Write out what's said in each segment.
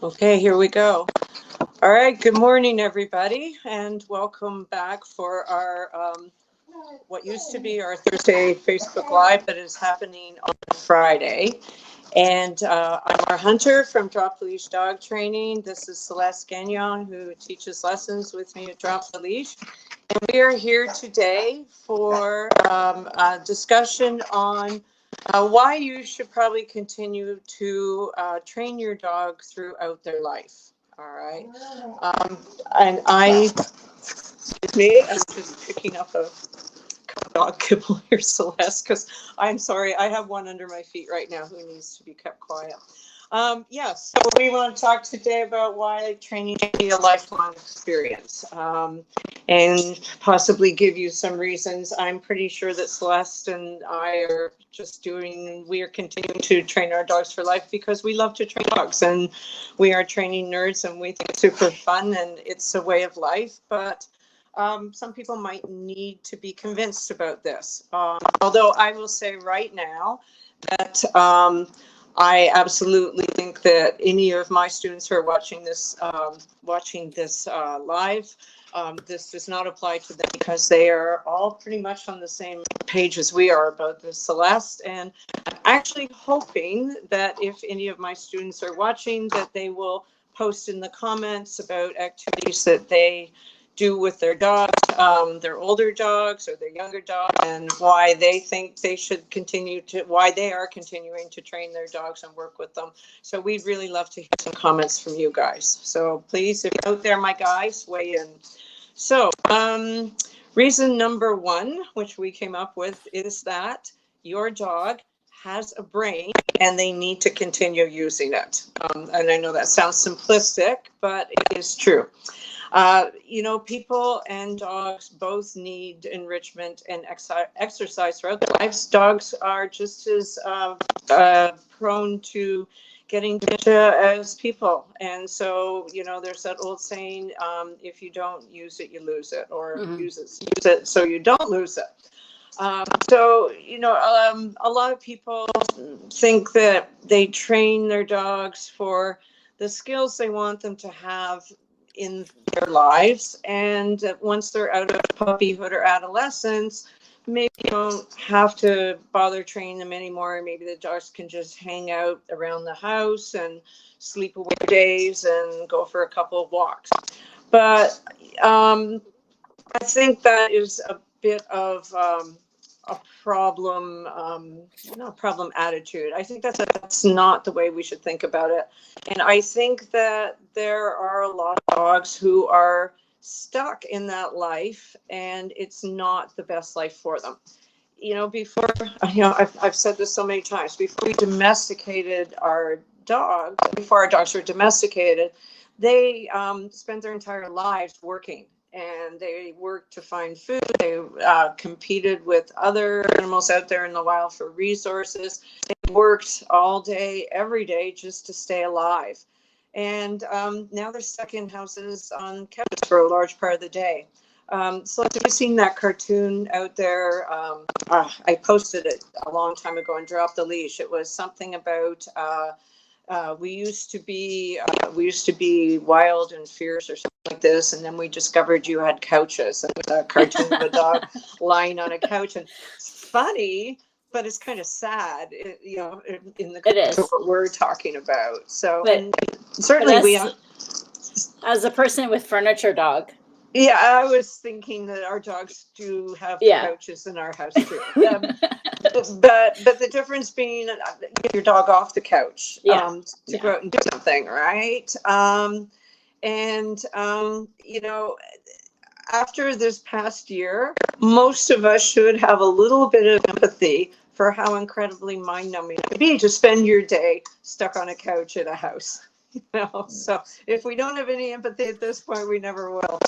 Okay, here we go. All right, good morning, everybody, and welcome back for our what used to be our Thursday Facebook Live, but is happening on Friday. And I'm our hunter from Drop the Leash Dog Training. This is Celeste Gagnon, who teaches lessons with me at Drop the Leash. And we are here today for a discussion on why you should probably continue to train your dog throughout their life. All right. And excuse me, I'm just picking up a dog kibble here, Celeste, because I'm sorry, I have one under my feet right now who needs to be kept quiet. Yes, so we want to talk today about why training can be a lifelong experience, and possibly give you some reasons. I'm pretty sure that Celeste and I are we are continuing to train our dogs for life because we love to train dogs, and we are training nerds, and we think it's super fun, and it's a way of life, but some people might need to be convinced about this. Although I will say right now that I absolutely think that any of my students who are watching this live, this does not apply to them because they are all pretty much on the same page as we are about this, Celeste. And I'm actually hoping that if any of my students are watching, that they will post in the comments about activities that they do with their dogs, their older dogs or their younger dogs, and why they think they should why they are continuing to train their dogs and work with them. So we'd really love to hear some comments from you guys. So please, if you're out there, my guys, weigh in. So reason number one, which we came up with, is that your dog has a brain and they need to continue using it. And I know that sounds simplistic, but it is true. People and dogs both need enrichment and exercise throughout their lives. Dogs are just as prone to getting dementia as people. And so, there's that old saying, if you don't use it, you lose it, or use it so you don't lose it. A lot of people think that they train their dogs for the skills they want them to have in their lives, and once they're out of puppyhood or adolescence, maybe you don't have to bother training them anymore. Maybe the dogs can just hang out around the house and sleep away days and go for a couple of walks. But I think that is a bit of a problem, not a problem attitude. I think that's not the way we should think about it. And I think that there are a lot of dogs who are stuck in that life, and it's not the best life for them. I've said this so many times, before we domesticated our dogs, before our dogs were domesticated, they spent their entire lives working. And they worked to find food. They competed with other animals out there in the wild for resources. They worked all day, every day, just to stay alive. And now they're stuck in houses on couches for a large part of the day. So have you seen that cartoon out there? I posted it a long time ago and dropped the leash. It was something about we used to be wild and fierce or something like this, and then we discovered you had couches, and a cartoon of a dog lying on a couch. And it's funny, but it's kind of sad, in the context of what we're talking about. So, and certainly we as a person with furniture dog. Yeah, I was thinking that our dogs do have couches in our house too. But the difference being, get your dog off the couch to go out and do something, right? After this past year, most of us should have a little bit of empathy for how incredibly mind-numbing it can be to spend your day stuck on a couch in a house. So if we don't have any empathy at this point, we never will.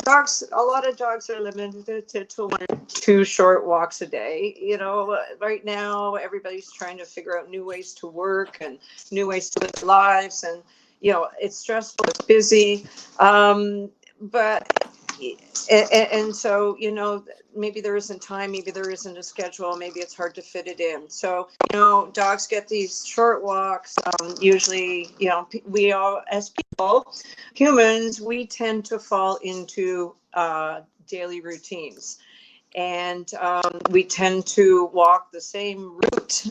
Dogs, a lot of dogs are limited to 1 or 2 short walks a day. Right now everybody's trying to figure out new ways to work and new ways to live their lives, and it's stressful, it's busy, but and so, maybe there isn't time, maybe there isn't a schedule, maybe it's hard to fit it in. So, dogs get these short walks. Usually, we all, as people, humans, we tend to fall into daily routines. And we tend to walk the same route.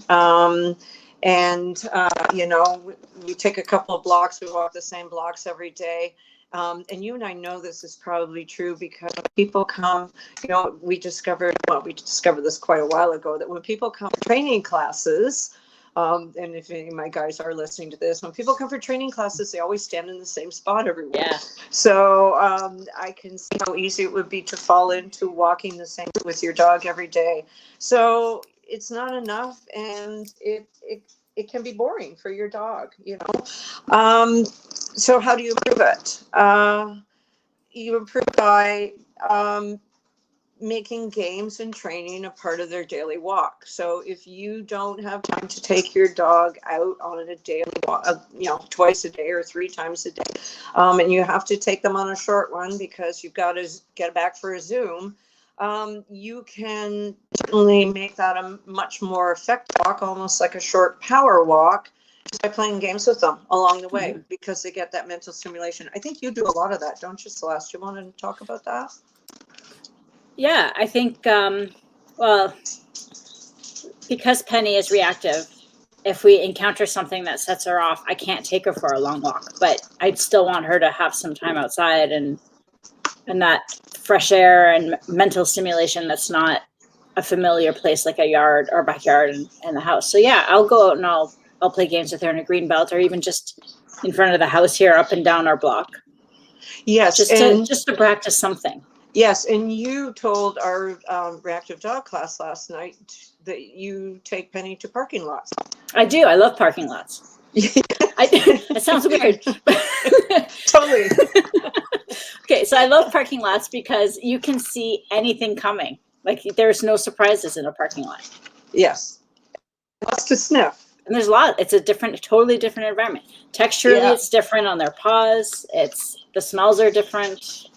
We take a couple of blocks, we walk the same blocks every day. And you and I know this is probably true because when people come, we discovered this quite a while ago, that when people come to training classes, and if any of my guys are listening to this, when people come for training classes, they always stand in the same spot everywhere. Yeah. So I can see how easy it would be to fall into walking the same with your dog every day. So it's not enough, and it can be boring for your dog, So how do you improve it? You improve by making games and training a part of their daily walk. So if you don't have time to take your dog out on a daily walk, twice a day or 3 times a day, and you have to take them on a short one because you've got to get back for a Zoom, you can certainly make that a much more effective walk, almost like a short power walk, just by playing games with them along the way, because they get that mental stimulation. I think you do a lot of that, don't you, Celeste? You want to talk about that? Yeah, I think, because Penny is reactive, if we encounter something that sets her off, I can't take her for a long walk, but I'd still want her to have some time outside and that fresh air and mental stimulation that's not a familiar place like a yard or backyard in the house. So yeah, I'll go out and I'll play games with her in a green belt, or even just in front of the house here, up and down our block. Yes, just to practice something. Yes, and you told our reactive dog class last night that you take Penny to parking lots. I do. I love parking lots. It sounds weird. Totally. Okay, so I love parking lots because you can see anything coming. Like, there's no surprises in a parking lot. Yes. Lots to sniff. And there's a lot. It's a totally different environment. Texturally, It's different on their paws. The smells are different.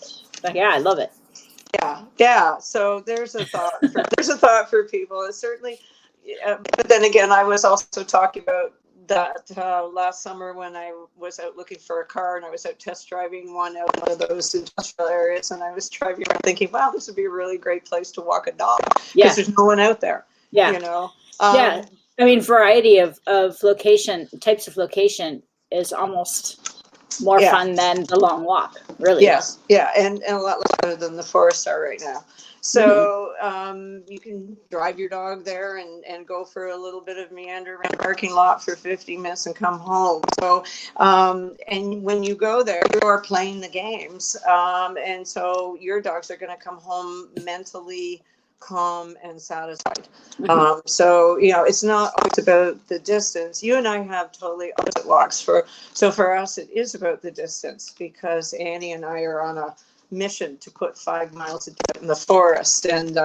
But yeah, I love it. Yeah. So there's a thought for people. It's certainly, but then again, I was also talking about that last summer when I was out looking for a car, and I was out test driving one of those industrial areas, and I was driving around thinking, wow, this would be a really great place to walk a dog because there's no one out there. Yeah. I mean, variety of types of location is almost more fun than the long walk, really. Yes, and a lot better than the forests are right now. So you can drive your dog there and go for a little bit of meander around the parking lot for 50 minutes and come home. So, and when you go there, you are playing the games. And so your dogs are going to come home mentally calm and satisfied. So, it's not always about the distance. You and I have totally opposite walks. So for us, it is about the distance, because Annie and I are on a mission to put 5 miles a day in the forest, and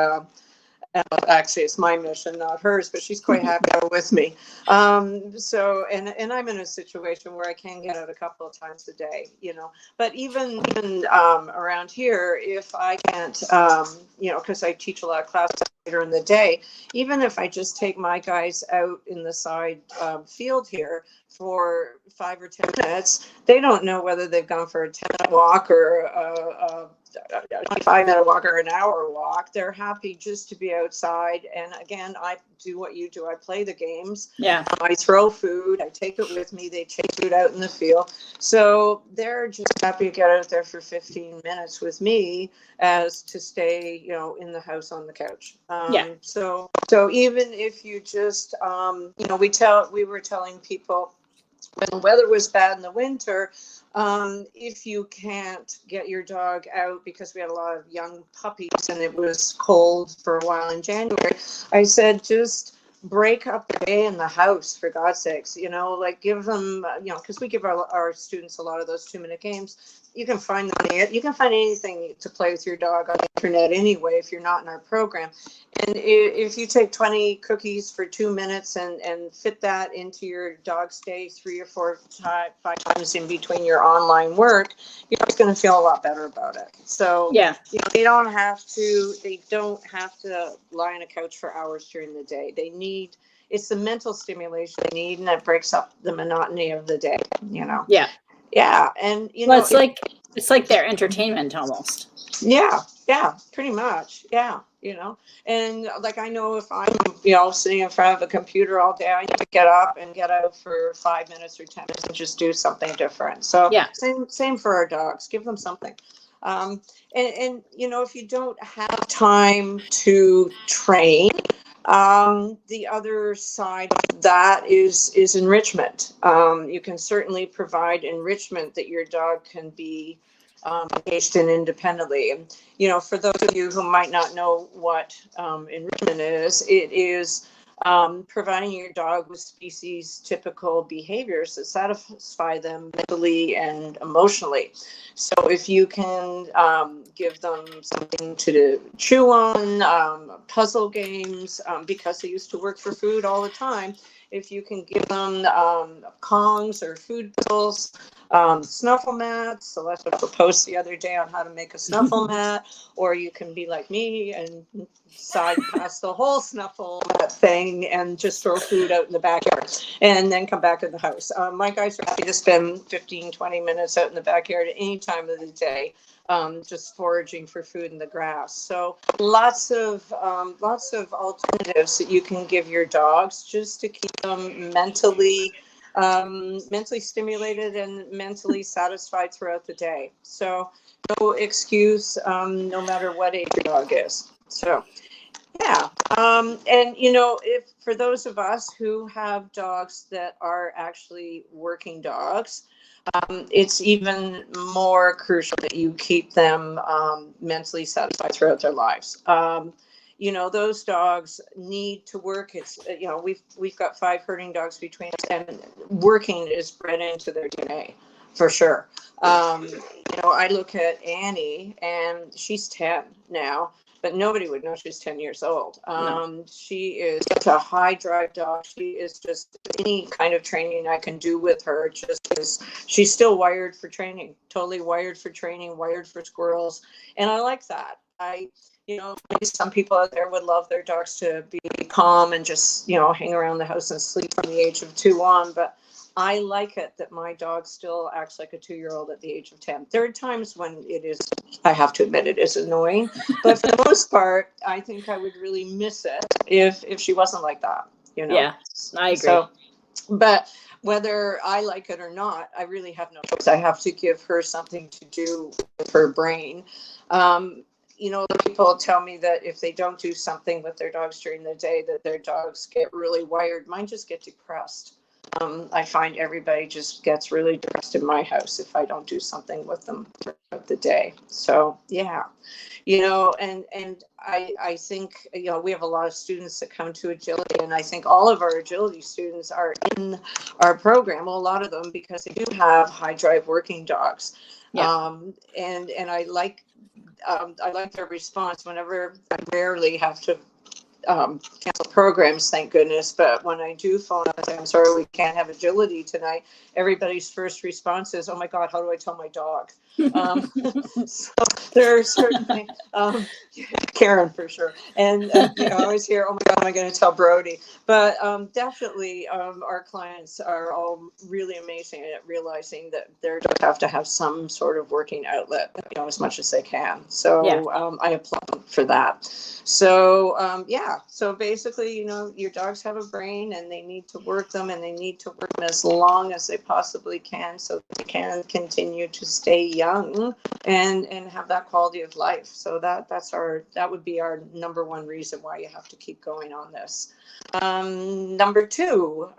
actually it's my mission, not hers, but she's quite happy with me. So and I'm in a situation where I can get out a couple of times a day, but even around here, if I can't, because I teach a lot of classes later in the day, even if I just take my guys out in the side field here for 5 or 10 minutes, they don't know whether they've gone for a 10-minute walk or a 25-minute walk or an hour walk. They're happy just to be outside. And again, I do what you do. I play the games. Yeah. I throw food. I take it with me. They chase food out in the field. So they're just happy to get out there for 15 minutes with me as to stay, in the house on the couch. So even if you just, we were telling people when the weather was bad in the winter, if you can't get your dog out, because we had a lot of young puppies and it was cold for a while in January, I said just break up the day in the house, for God's sakes, like give them, because we give our students a lot of those 2-minute games. You can find them, you can find anything to play with your dog on the internet anyway, if you're not in our program. And if you take 20 cookies for 2 minutes and fit that into your dog's day 3 or 4 5 times in between your online work, you're just going to feel a lot better about it. So Yeah. they don't have to lie on a couch for hours during the day. It's the mental stimulation they need, and that breaks up the monotony of the day, Yeah. Yeah. And, Well, it's like their entertainment almost. yeah, pretty much. Yeah. And like, I know if I'm, sitting in front of a computer all day, I need to get up and get out for 5 minutes or 10 minutes and just do something different. So yeah, same for our dogs. Give them something. And if you don't have time to train, the other side of that is enrichment. You can certainly provide enrichment that your dog can be engaged in independently. And, for those of you who might not know what enrichment is, it is providing your dog with species typical behaviors that satisfy them mentally and emotionally. So if you can give them something to chew on, puzzle games, because they used to work for food all the time, if you can give them Kongs or food pills, snuffle mats. Celeste proposed the other day on how to make a snuffle mat, or you can be like me and side past the whole snuffle mat thing and just throw food out in the backyard and then come back in the house. My guys are happy to spend 15-20 minutes out in the backyard at any time of the day, just foraging for food in the grass. So lots of alternatives that you can give your dogs just to keep them mentally stimulated and mentally satisfied throughout the day. So no excuse, no matter what age your dog is. So yeah. And if for those of us who have dogs that are actually working dogs, it's even more crucial that you keep them mentally satisfied throughout their lives. Those dogs need to work. It's we've got 5 herding dogs between us, and working is bred into their DNA for sure. I look at Annie, and she's 10 now, but nobody would know she's 10 years old. No. She is such a high drive dog. She is just any kind of training I can do with her. She's still wired for training, totally wired for training, wired for squirrels. And I like that. Maybe some people out there would love their dogs to be calm and just, hang around the house and sleep from the age of 2 on. But I like it that my dog still acts like a 2-year-old at the age of 10. There are times when it is, I have to admit, it is annoying. But for the most part, I think I would really miss it if she wasn't like that. Yeah, I agree. So, but whether I like it or not, I really have no choice. I have to give her something to do with her brain. People tell me that if they don't do something with their dogs during the day, that their dogs get really wired. Mine just get depressed. I find everybody just gets really depressed in my house if I don't do something with them throughout the day. So yeah, and I think, we have a lot of students that come to agility, and I think all of our agility students are in our program. Well, a lot of them, because they do have high drive working dogs. Yeah. And I like their response whenever I rarely have to cancel programs, thank goodness. But when I do phone up and say, I'm sorry, we can't have agility tonight, everybody's first response is, oh my God, how do I tell my dog? So there are certainly, Karen for sure. And, I always hear, oh my God, am I going to tell Brody? But definitely our clients are all really amazing at realizing that their dogs have to have some sort of working outlet, as much as they can. So Yeah. I applaud them for that. So, so basically, your dogs have a brain, and they need to work them, and they need to work them as long as they possibly can, so they can continue to stay young and have that quality of life. So that would be our number one reason why you have to keep going on this. Number 2,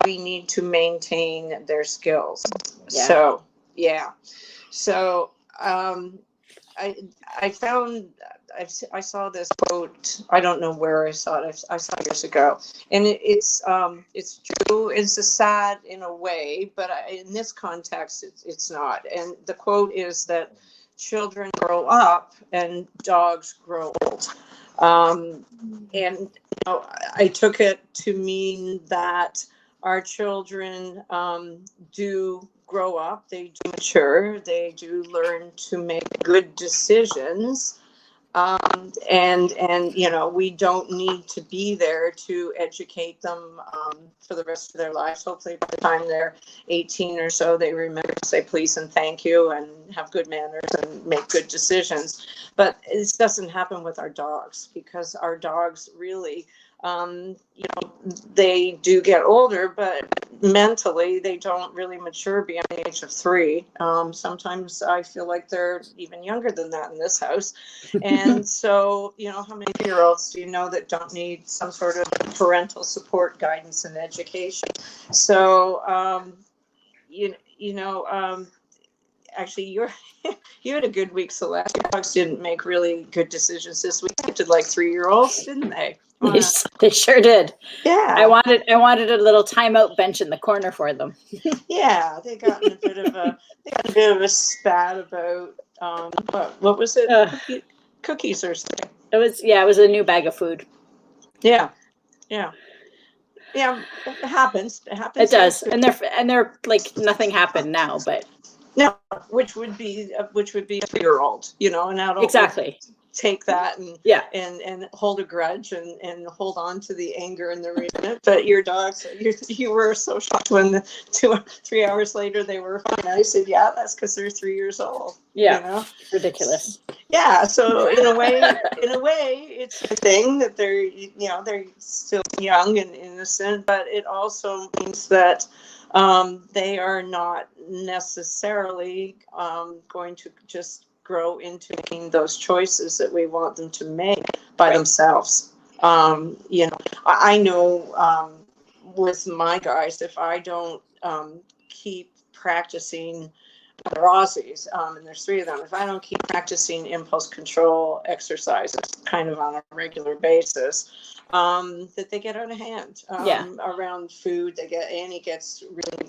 we need to maintain their skills. Yeah. So, yeah. So, I found I saw this quote. I don't know where I saw it. I saw it years ago, and it's true. It's a sad in a way, but in this context, it's not. And the quote is that children grow up and dogs grow old. And I took it to mean that our children do grow up, they do mature, they do learn to make good decisions. And we don't need to be there to educate them for the rest of their lives. Hopefully by the time they're 18 or so, they remember to say please and thank you and have good manners and make good decisions. But this doesn't happen with our dogs, because our dogs really, they do get older, but mentally they don't really mature beyond the age of 3. Sometimes I feel like they're even younger than that in this house. And so, how many 3-year-olds do you know that don't need some sort of parental support, guidance, and education? So, actually, you had a good week, Celeste. Your dogs didn't make really good decisions this week. They did like 3-year-olds, didn't they? They sure did. Yeah. I wanted a little timeout bench in the corner for them. Yeah, they got in a bit of a spat about what was it? Cookies or something. It was a new bag of food. Yeah. It happens. It does, and they're like nothing happened now, but no, which would be a 3-year-old, an adult. Exactly. Take that and hold a grudge and hold on to the anger and the resentment. But your dogs, you were so shocked when 2 or 3 hours later they were fine. I said, yeah, that's because they're 3 years old. Yeah, ridiculous. Yeah, so in a way, it's a thing that they're still young and innocent, but it also means that they are not necessarily going to just grow into making those choices that we want them to make by themselves. I know with my guys, if I don't keep practicing, they're Aussies, and there's 3 of them. If I don't keep practicing impulse control exercises kind of on a regular basis, that they get out of hand around food. Annie gets really,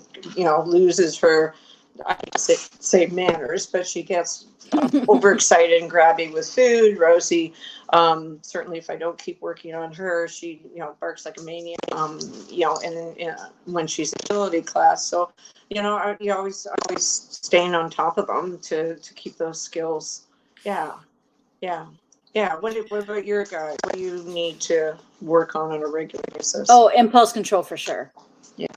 loses her, I hate to say manners, but she gets overexcited and grabby with food. Rosie, certainly if I don't keep working on her, she, barks like a maniac, and then when she's in agility class. So, you always staying on top of them to keep those skills. Yeah. What about your guy? What do you need to work on a regular basis? Oh, impulse control for sure. Yeah.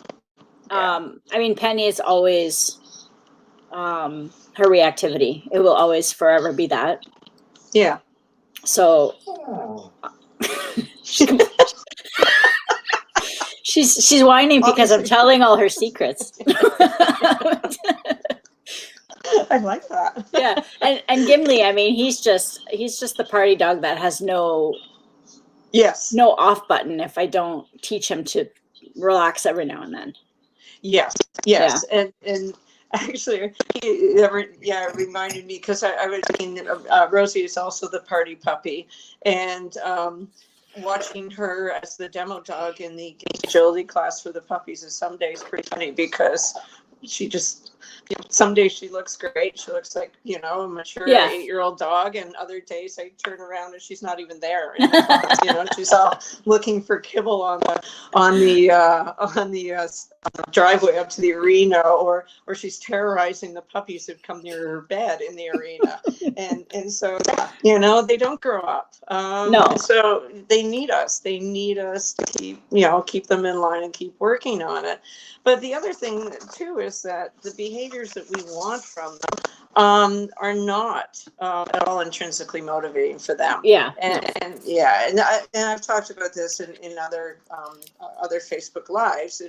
Penny is always her reactivity. It will always forever be that. Yeah. So she's whining because I'm telling all her secrets. I like that. Yeah. And Gimli, he's just the party dog that has no off button if I don't teach him to relax every now and then. Yes. Yeah. And actually, it reminded me, because I was thinking Rosie is also the party puppy, and watching her as the demo dog in the agility class for the puppies is some days pretty funny, because she just, some days she looks great. She looks like, a mature 8-year-old dog, and other days I turn around and she's not even there. She's all looking for kibble on the driveway up to the arena, or she's terrorizing the puppies who've come near her bed in the arena. and so they don't grow up. No. So they need us. They need us to keep them in line and keep working on it. But the other thing too is that the behaviors that we want from them are not at all intrinsically motivating for them. Yeah. And I've talked about this in other Facebook Lives.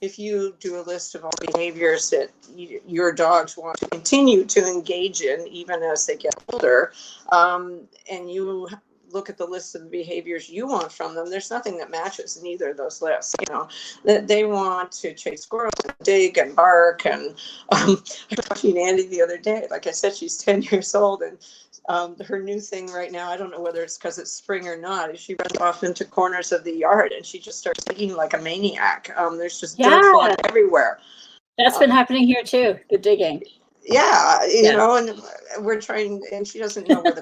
If you do a list of all behaviors that your dogs want to continue to engage in, even as they get older, and you look at the list of the behaviors you want from them, there's nothing that matches in either of those lists. You know, that they want to chase squirrels and dig and bark. And I was watching Andy the other day. Like I said, she's 10 years old, and her new thing right now, I don't know whether it's because it's spring or not, is she runs off into corners of the yard and she just starts digging like a maniac. There's just dirt flying everywhere. That's been happening here too, the digging. Yeah, you know, and we're trying, and she doesn't know where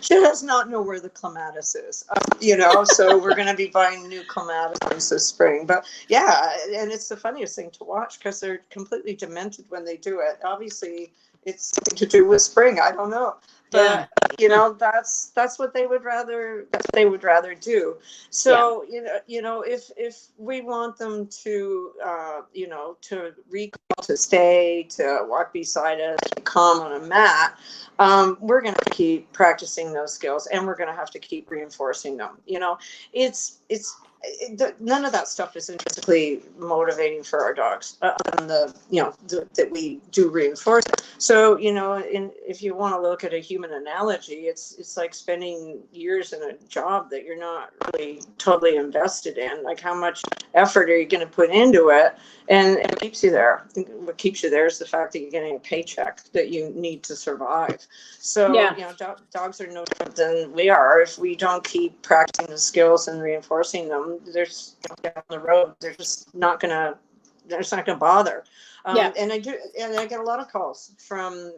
she does not know where the clematis is, you know, so we're going to be buying new clematis this spring. But yeah, and it's the funniest thing to watch because they're completely demented when they do it. Obviously, it's something to do with spring. I don't know. But you know, that's what they would rather do. So you know, if we want them to you know, to recall, to stay, to walk beside us, to calm on a mat, we're going to keep practicing those skills, and we're going to have to keep reinforcing them. You know, none of that stuff is intrinsically motivating for our dogs on the, you know, that we do reinforce. So, you know, if you want to look at a human analogy, it's like spending years in a job that you're not really totally invested in. Like, how much effort are you going to put into it? And it keeps you there. What keeps you there is the fact that you're getting a paycheck that you need to survive. So, you know, dogs are no different than we are. If we don't keep practicing the skills and reinforcing them, there's, you know, down the road, they're just not gonna bother. And I get a lot of calls from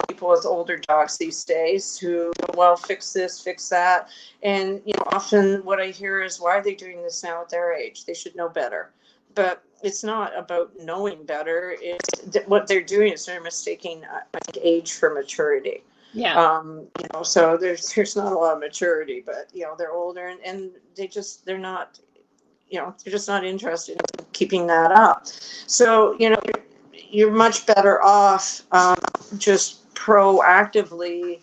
people with older dogs these days who, well, fix this, fix that. And, you know, often what I hear is, why are they doing this now at their age? They should know better. But it's not about knowing better. It's what they're doing is they're mistaking, I think, age for maturity. You know, so there's not a lot of maturity, but, you know, they're older and they're not, you know, they're just not interested in keeping that up. So, you know, you're much better off just proactively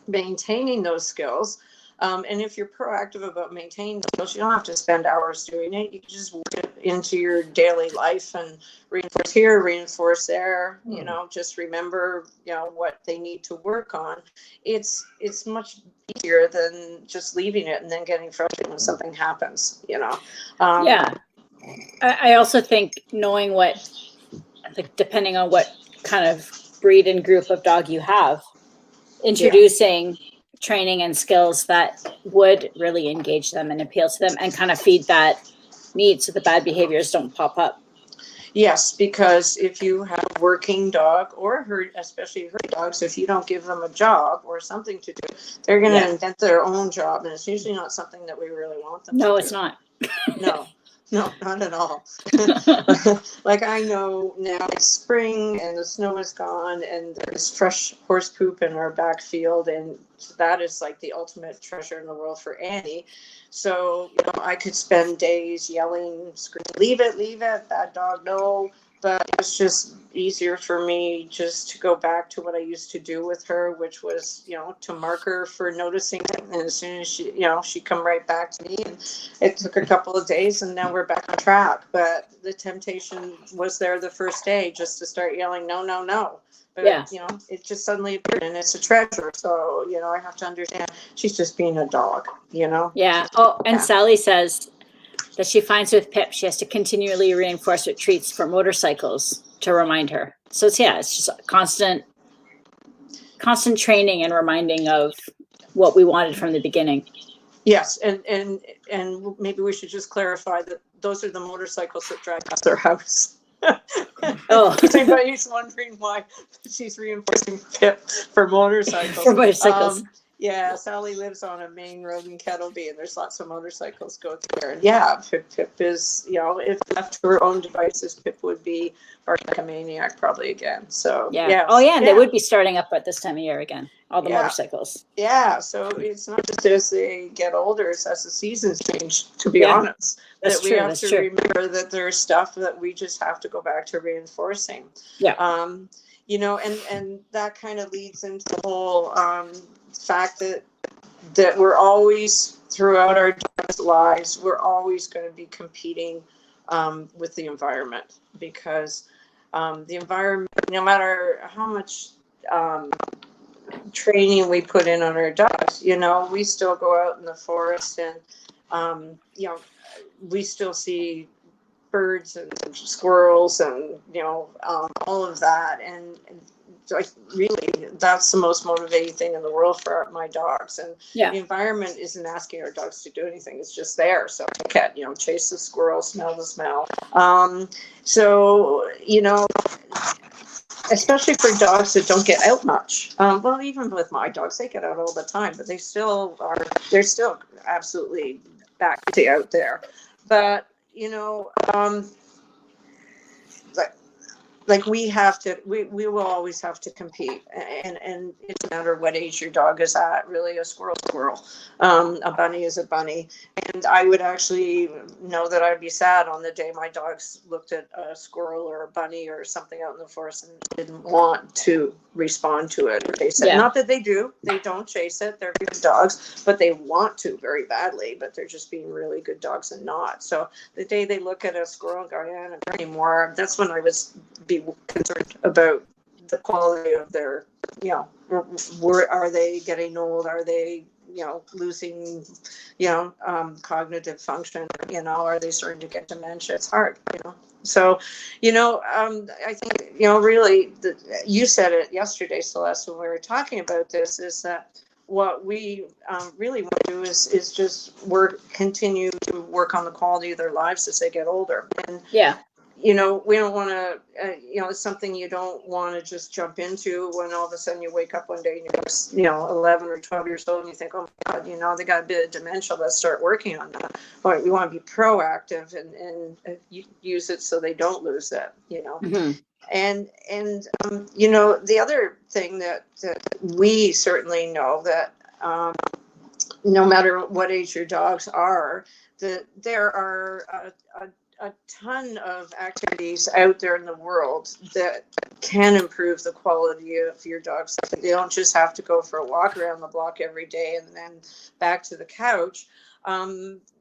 maintaining those skills. And if you're proactive about maintaining those, you don't have to spend hours doing it. You can just work it into your daily life and reinforce here, reinforce there. You know, just remember, you know, what they need to work on. It's much easier than just leaving it and then getting frustrated when something happens. You know. I also think knowing what, like, depending on what kind of breed and group of dog you have, introducing training and skills that would really engage them and appeal to them and kind of feed that need so the bad behaviors don't pop up. Yes, because if you have a working dog or especially herd dogs, if you don't give them a job or something to do, they're going to invent their own job. And it's usually not something that we really want them to do. No, it's not. No, not at all. Like, I know now it's spring and the snow is gone and there's fresh horse poop in our back field, and that is like the ultimate treasure in the world for Annie. So, you know, I could spend days yelling, screaming, leave it, bad dog, no. But it's just easier for me just to go back to what I used to do with her, which was, you know, to mark her for noticing it. And as soon as she, you know, she'd come right back to me. And it took a couple of days and now we're back on track. But the temptation was there the first day just to start yelling, no, no, no. But, you know, it just suddenly appeared and it's a treasure. So, you know, I have to understand she's just being a dog, you know? Yeah. Oh, and Sally says that she finds with Pip, she has to continually reinforce with treats for motorcycles to remind her. So it's just constant training and reminding of what we wanted from the beginning. Yes, and maybe we should just clarify that those are the motorcycles that drive past their house. If anybody's wondering why she's reinforcing Pip for motorcycles. Yeah, Sally lives on a main road in Kettleby, and there's lots of motorcycles go through there. And yeah, Pip is, you know, if left to her own devices, Pip would be barking like a maniac probably again. So and they would be starting up at this time of year again, all the motorcycles. Yeah, so it's not just as they get older, it's as the seasons change, to be honest. That's that we have to remember that there's stuff that we just have to go back to reinforcing. You know, and that kind of leads into the whole fact that we're always, throughout our lives, we're always going to be competing with the environment, because the environment, no matter how much training we put in on our dogs. You know, we still go out in the forest and, you know, we still see birds and squirrels and, you know, all of that. And like, really, that's the most motivating thing in the world for my dogs. And the environment isn't asking our dogs to do anything. It's just there. So I can, you know, chase the squirrel, smell the smell. So, you know, especially for dogs that don't get out much. Well, even with my dogs, they get out all the time, but they're still absolutely back to out there. But, you know, like we have to, we will always have to compete, and it doesn't matter what age your dog is at. Really, a squirrel, a bunny is a bunny. And I would actually know that I'd be sad on the day my dogs looked at a squirrel or a bunny or something out in the forest and didn't want to respond to it or chase it. Not that they don't chase it. They're good dogs, but they want to very badly, but they're just being really good dogs and not. So the day they look at a squirrel and go, yeah, not anymore, that's when I was be concerned about the quality of their, you know, are they getting old? Are they, you know, losing, you know, cognitive function? You know, are they starting to get dementia? It's hard, you know. So, you know, I think, you know, really, you said it yesterday, Celeste, when we were talking about this, is that what we really want to do is just continue to work on the quality of their lives as they get older. And you know, we don't want to, you know, it's something you don't want to just jump into when all of a sudden you wake up one day and you're, you know, 11 or 12 years old and you think, oh my God, you know, they got a bit of dementia, let's start working on that. But we want to be proactive and use it so they don't lose it, you know. And you know, the other thing that we certainly know that no matter what age your dogs are, that there are a ton of activities out there in the world that can improve the quality of your dogs. They don't just have to go for a walk around the block every day and then back to the couch.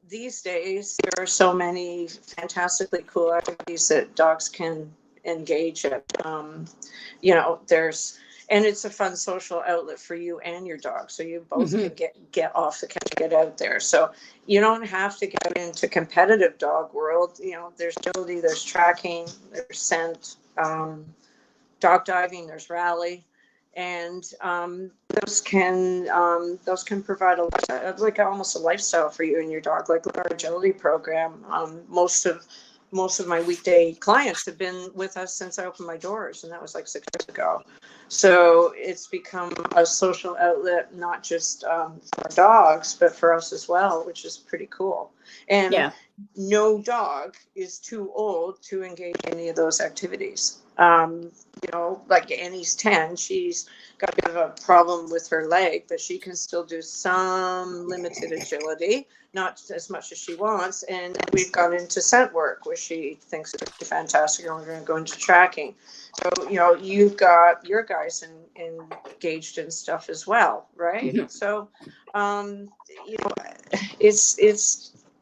These days, there are so many fantastically cool activities that dogs can engage in. You know, and it's a fun social outlet for you and your dog. So you both can get off the couch, get out there. So you don't have to get into competitive dog world. You know, there's agility, there's tracking, there's scent, dog diving, there's rally. And those can provide like almost a lifestyle for you and your dog, like our agility program. Most of my weekday clients have been with us since I opened my doors, and that was like 6 years ago. So it's become a social outlet, not just for dogs, but for us as well, which is pretty cool. And no dog is too old to engage in any of those activities. You know, like Annie's 10, she's got a bit of a problem with her leg, but she can still do some limited agility, not as much as she wants. And we've gone into scent work, which she thinks is fantastic, and we're going to go into tracking. So, you know, you've got your guys engaged in stuff as well, right? So, you know,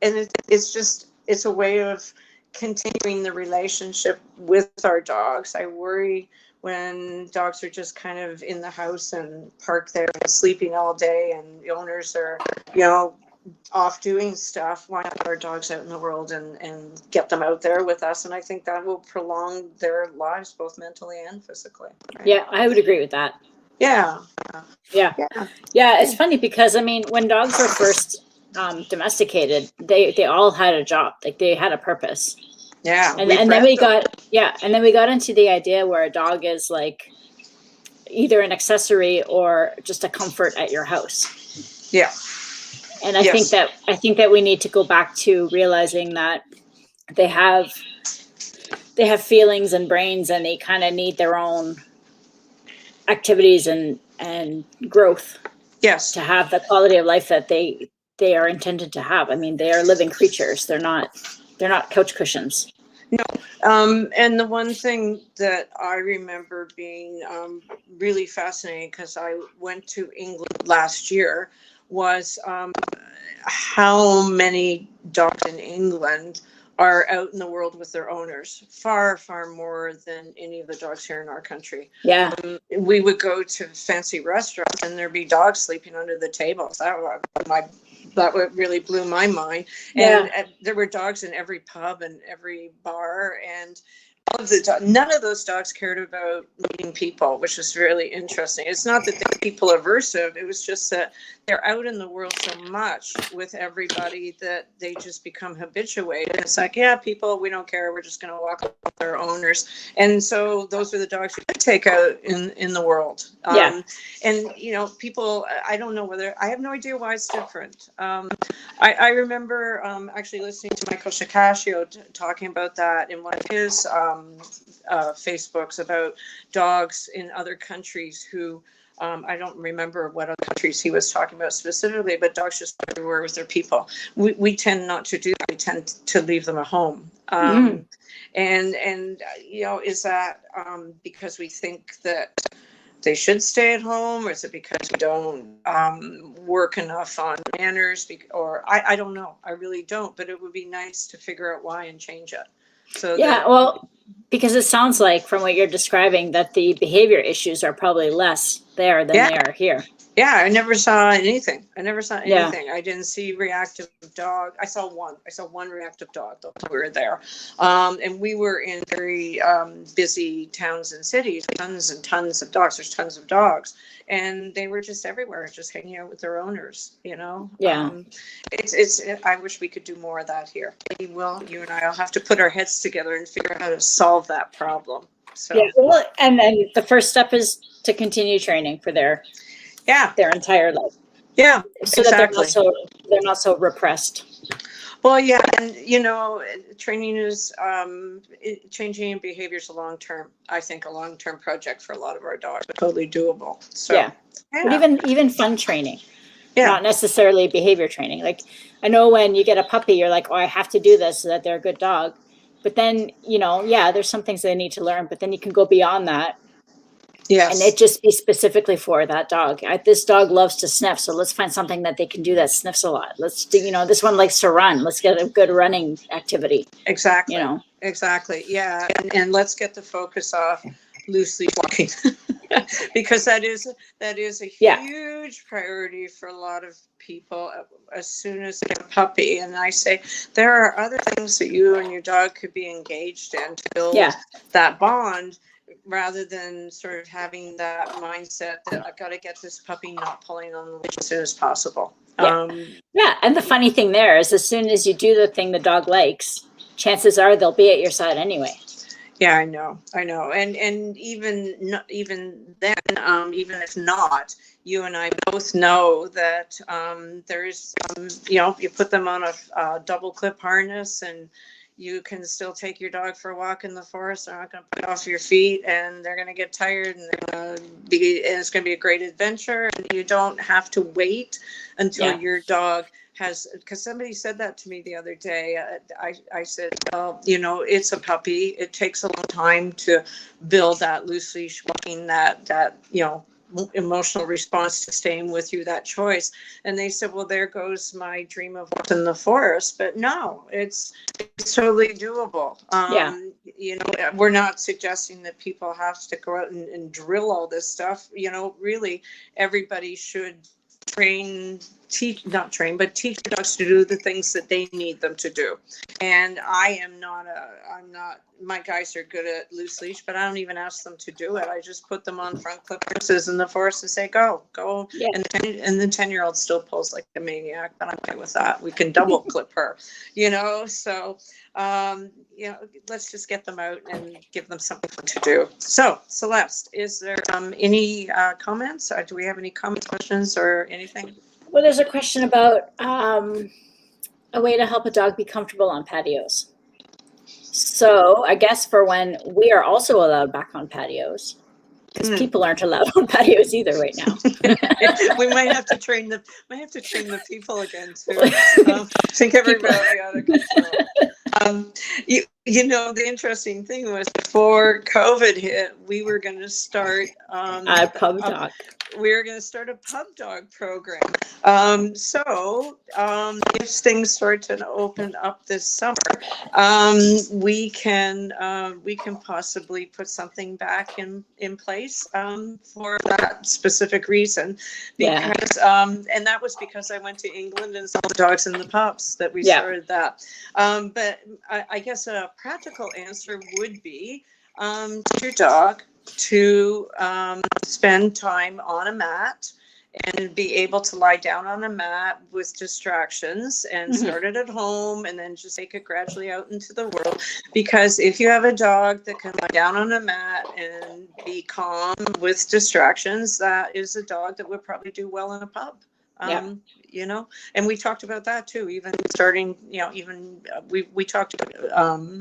it's a way of continuing the relationship with our dogs. I worry when dogs are just kind of in the house and parked there and sleeping all day, and the owners are, you know, off doing stuff. Why not get our dogs out in the world and get them out there with us? And I think that will prolong their lives, both mentally and physically. Right? Yeah, I would agree with that. Yeah. It's funny because, I mean, when dogs were first domesticated, they all had a job, like they had a purpose. And then we got into the idea where a dog is like either an accessory or just a comfort at your house. And I think that we need to go back to realizing that they have feelings and brains, and they kind of need their own activities and growth. To have the quality of life that they are intended to have. I mean, they are living creatures. They're not couch cushions. No. And the one thing that I remember being really fascinating, because I went to England last year, was how many dogs in England are out in the world with their owners, far, far more than any of the dogs here in our country. Yeah. We would go to fancy restaurants and there'd be dogs sleeping under the tables. That really blew my mind. Yeah. And there were dogs in every pub and every bar, and none of those dogs cared about meeting people, which is really interesting. It's not that they're people aversive. It was just that they're out in the world so much with everybody that they just become habituated. It's like, yeah, people, we don't care. We're just going to walk with our owners. And so those are the dogs you take out in the world. Yeah. And, you know, people, I don't know whether, I have no idea why it's different. I remember actually listening to Michael Shikashio talking about that in one of his Facebooks about dogs in other countries who, I don't remember what other countries he was talking about specifically, but dogs just everywhere with their people. We tend not to do that. We tend to leave them at home. And you know, is that because we think that they should stay at home, or is it because we don't work enough on manners? Or I don't know. I really don't. But it would be nice to figure out why and change it. So yeah, well, because it sounds like from what you're describing that the behavior issues are probably less there than they are here. Yeah, I never saw anything. Yeah. I didn't see reactive dog. I saw one reactive dog though we were there. And we were in very busy towns and cities, tons and tons of dogs. There's tons of dogs. And they were just everywhere, just hanging out with their owners, you know? Yeah. I wish we could do more of that here. You and I will have to put our heads together and figure out how to solve that problem. So Yeah, well, and then the first step is to continue training for their entire life. Yeah, so exactly. that they're not so repressed. Well, yeah, and you know, training is changing behavior is a long-term project for a lot of our dogs, but totally doable. So yeah. But even fun training, not necessarily behavior training. Like I know when you get a puppy, you're like, oh, I have to do this so that they're a good dog. But then, you know, there's some things they need to learn, but then you can go beyond that. Yes. And it just be specifically for that dog. This dog loves to sniff, so let's find something that they can do that sniffs a lot. Let's do, you know, this one likes to run. Let's get a good running activity. Exactly. You know. Exactly. Yeah. And let's get the focus off loose leash walking because that is a huge priority for a lot of people as soon as they get a puppy. And I say there are other things that you and your dog could be engaged in to build that bond, rather than sort of having that mindset that I've got to get this puppy not pulling on the leash as soon as possible. Yeah. And the funny thing there is as soon as you do the thing the dog likes, chances are they'll be at your side anyway. Yeah, I know. And even then, even if not, you and I both know that there's, you know, you put them on a double clip harness and you can still take your dog for a walk in the forest. They're not going to put off your feet, and they're going to get tired, and it's going to be a great adventure. And you don't have to wait until your dog has, because somebody said that to me the other day. I said, well, you know, it's a puppy. It takes a long time to build that loose leash walking, that you know, emotional response to staying with you, that choice. And they said, well, there goes my dream of walking in the forest. But no, it's totally doable. You know, we're not suggesting that people have to go out and drill all this stuff. You know, really, everybody should teach dogs to do the things that they need them to do. And I'm not, my guys are good at loose leash, but I don't even ask them to do it. I just put them on front clip harnesses in the forest and say, go. Yeah. And the 10-year-old still pulls like a maniac, but I'm okay with that. We can double clip her, you know? So, you know, let's just get them out and give them something to do. So Celeste, is there any comments? Do we have any comments, questions, or anything? Well, there's a question about a way to help a dog be comfortable on patios. So I guess for when we are also allowed back on patios, because people aren't allowed on patios either right now. We might have to train the people again too. I think everybody out of control. You know, the interesting thing was before COVID hit, we were going to start Pub dog. we were going to start a pub dog program. If things start to open up this summer, we can possibly put something back in place for that specific reason. Because and that was because I went to England and saw the dogs in the pubs that we started that. But I guess a practical answer would be to your dog to spend time on a mat and be able to lie down on a mat with distractions and start it at home and then just take it gradually out into the world. Because if you have a dog that can lie down on a mat and be calm with distractions, that is a dog that would probably do well in a pub. You know, and we talked about that too, even starting, you know, we talked about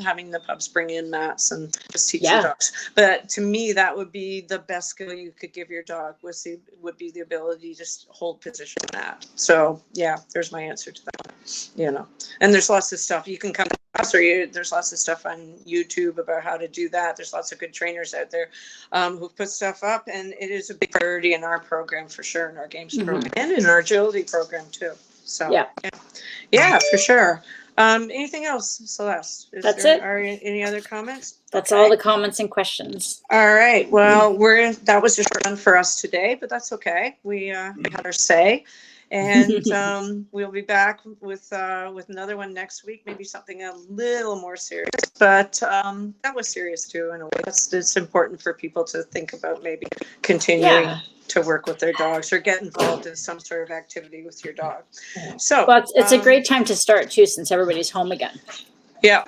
having the pubs bring in mats and just teach the dogs. But to me, that would be the best skill you could give your dog would be the ability to just hold position on that. So yeah, there's my answer to that, you know, and there's lots of stuff you can come across, there's lots of stuff on YouTube about how to do that. There's lots of good trainers out there who put stuff up, and it is a big priority in our program for sure, in our games program and in our agility program too. So yeah, for sure. Anything else, Celeste? That's it. Are any other comments? That's all the comments and questions. All right. Well, that was a short one for us today, but that's okay. We had our say, and we'll be back with another one next week. Maybe something a little more serious, but that was serious too in a way. It's important for people to think about maybe continuing to work with their dogs or get involved in some sort of activity with your dog. So, well, it's a great time to start too, since everybody's home again. Yeah,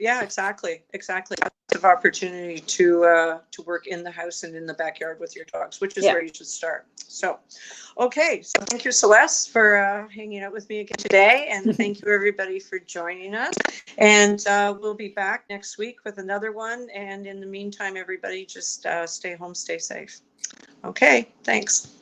exactly. Lots of opportunity to work in the house and in the backyard with your dogs, which is where you should start. So, okay. So thank you, Celeste, for hanging out with me again today, and thank you everybody for joining us. And we'll be back next week with another one. And in the meantime, everybody just stay home, stay safe. Okay. Thanks.